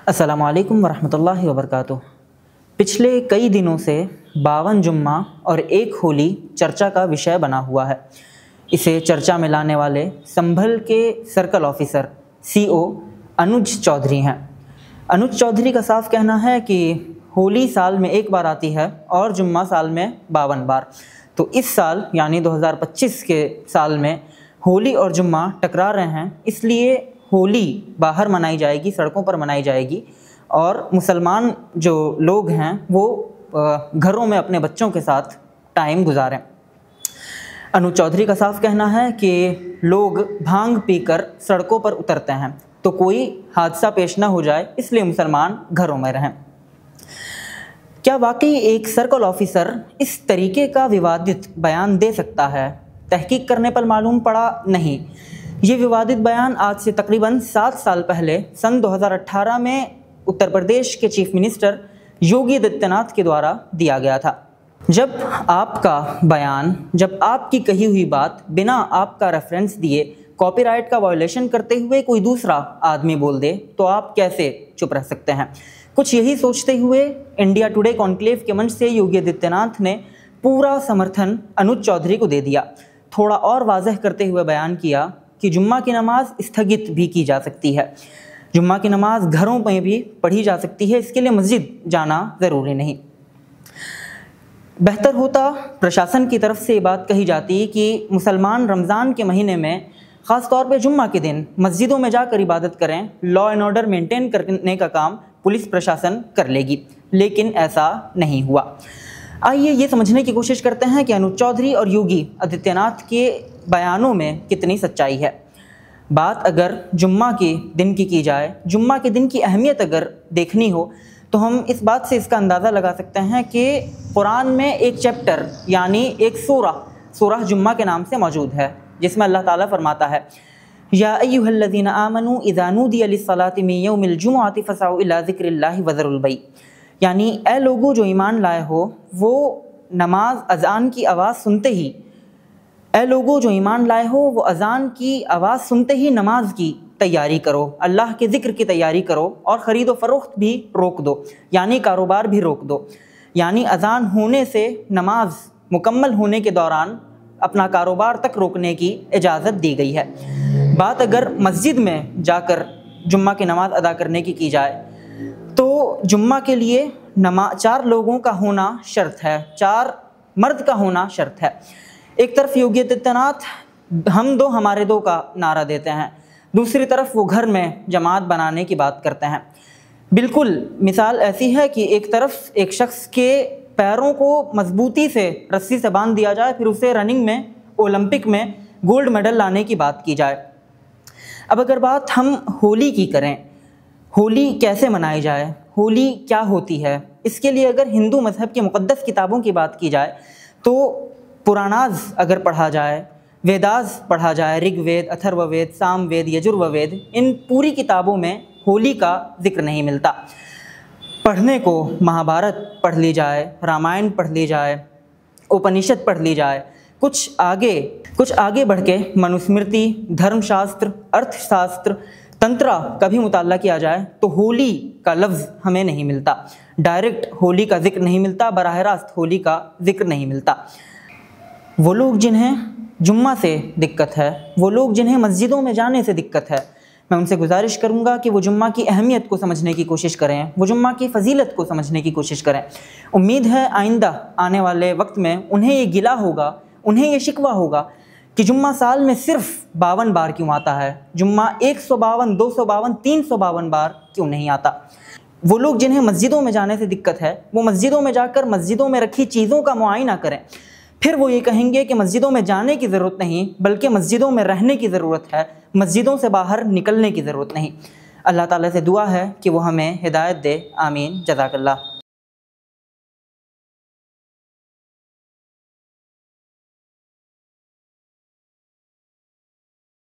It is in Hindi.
अस्सलामु अलैकुम वरहमतुल्लाहि वबरकातुह। पिछले कई दिनों से 52 जुम्मा और एक होली चर्चा का विषय बना हुआ है। इसे चर्चा में लाने वाले संभल के सर्कल ऑफिसर CO अनुज चौधरी हैं। अनुज चौधरी का साफ कहना है कि होली साल में एक बार आती है और जुम्मा साल में 52 बार। तो इस साल यानी 2025 के साल में होली और जुम्मा टकरा रहे हैं, इसलिए होली बाहर मनाई जाएगी, सड़कों पर मनाई जाएगी और मुसलमान जो लोग हैं वो घरों में अपने बच्चों के साथ टाइम गुजारें। अनुज चौधरी का साफ कहना है कि लोग भांग पीकर सड़कों पर उतरते हैं, तो कोई हादसा पेश ना हो जाए इसलिए मुसलमान घरों में रहें। क्या वाकई एक सर्कल ऑफिसर इस तरीके का विवादित बयान दे सकता है? तहकीक करने पर मालूम पड़ा नहीं। ये विवादित बयान आज से तकरीबन 7 साल पहले सन 2018 में उत्तर प्रदेश के चीफ मिनिस्टर योगी आदित्यनाथ के द्वारा दिया गया था। जब आपका बयान, जब आपकी कही हुई बात बिना आपका रेफरेंस दिए कॉपीराइट का वायोलेशन करते हुए कोई दूसरा आदमी बोल दे, तो आप कैसे चुप रह सकते हैं? कुछ यही सोचते हुए इंडिया टुडे कॉन्क्लेव के मंच से योगी आदित्यनाथ ने पूरा समर्थन अनुज चौधरी को दे दिया। थोड़ा और वाजह करते हुए बयान किया कि जुम्मा की नमाज स्थगित भी की जा सकती है, जुम्मा की नमाज घरों में भी पढ़ी जा सकती है, इसके लिए मस्जिद जाना ज़रूरी नहीं। बेहतर होता प्रशासन की तरफ से ये बात कही जाती कि मुसलमान रमज़ान के महीने में ख़ास तौर पे जुम्मा के दिन मस्जिदों में जाकर इबादत करें, लॉ एंड ऑर्डर मेंटेन करने का काम पुलिस प्रशासन कर लेगी, लेकिन ऐसा नहीं हुआ। आइए ये समझने की कोशिश करते हैं कि अनुज चौधरी और योगी आदित्यनाथ के बयानों में कितनी सच्चाई है। बात अगर जुम्मा के दिन की जाए, जुम्मा के दिन की अहमियत अगर देखनी हो, तो हम इस बात से इसका अंदाज़ा लगा सकते हैं कि कुरान में एक चैप्टर यानी एक सूरह जुम्मा के नाम से मौजूद है, जिसमें अल्लाह ताला फरमाता है, या अय्युहल्लज़ीना आमनू इज़ा नूदिया लिस्सलाति मिन यौमिल जुमुअति फसअू इला ज़िक्रिल्लाहि वज़रुल बै। यानी ए लोगों जो ईमान लाए हो, वो नमाज अज़ान की आवाज़ सुनते ही, ए लोगों जो ईमान लाए हो वो अज़ान की आवाज़ सुनते ही नमाज की तैयारी करो, अल्लाह के ज़िक्र की तैयारी करो और ख़रीदो फ़रोख्त भी रोक दो, यानी कारोबार भी रोक दो। यानी अज़ान होने से नमाज मुकम्मल होने के दौरान अपना कारोबार तक रोकने की इजाज़त दी गई है। बात अगर मस्जिद में जाकर जुम्मा की नमाज़ अदा करने की जाए, तो जुम्मा के लिए 4 लोगों का होना शर्त है, 4 मर्द का होना शर्त है। एक तरफ योगी आदित्यनाथ हम दो हमारे दो का नारा देते हैं, दूसरी तरफ वो घर में जमात बनाने की बात करते हैं। बिल्कुल मिसाल ऐसी है कि एक तरफ एक शख्स के पैरों को मजबूती से रस्सी से बांध दिया जाए, फिर उसे रनिंग में ओलंपिक में गोल्ड मेडल लाने की बात की जाए। अब अगर बात हम होली की करें, होली कैसे मनाई जाए, होली क्या होती है, इसके लिए अगर हिंदू मज़हब की मुक़द्दस किताबों की बात की जाए, तो पुराणाज़ अगर पढ़ा जाए, वेदास पढ़ा जाए, ऋग्वेद, अथर्ववेद, सामवेद, यजुर्वेद, इन पूरी किताबों में होली का जिक्र नहीं मिलता। पढ़ने को महाभारत पढ़ ली जाए, रामायण पढ़ ली जाए, उपनिषद पढ़ ली जाए, कुछ आगे बढ़ के मनुस्मृति, धर्मशास्त्र, अर्थशास्त्र, तंत्रा का भी मुताला किया जाए, तो होली का लफ्ज़ हमें नहीं मिलता। डायरेक्ट होली का जिक्र नहीं मिलता, बराह रास्त होली का जिक्र नहीं मिलता। वो लोग जिन्हें जुम्मा से दिक्कत है, वो लोग जिन्हें मस्जिदों में जाने से दिक्कत है, मैं उनसे गुजारिश करूंगा कि वो जुम्मा की अहमियत को समझने की कोशिश करें, वो जुम्मा की फ़जीलत को समझने की कोशिश करें। उम्मीद है आइंदा आने वाले वक्त में उन्हें ये गिला होगा, उन्हें ये शिकवा होगा कि जुम्मा साल में सिर्फ 52 बार क्यों आता है, जुम्मा 152, 252, 352 बार क्यों नहीं आता। वो लोग जिन्हें मस्जिदों में जाने से दिक्कत है, वो मस्जिदों में जाकर मस्जिदों में रखी चीज़ों का मुआयना करें, फिर वो ये कहेंगे कि मस्जिदों में जाने की ज़रूरत नहीं, बल्कि मस्जिदों में रहने की ज़रूरत है, मस्जिदों से बाहर निकलने की ज़रूरत नहीं। अल्लाह ताला से दुआ है कि वो हमें हिदायत दे। आमीन। जज़ाकल्लाह।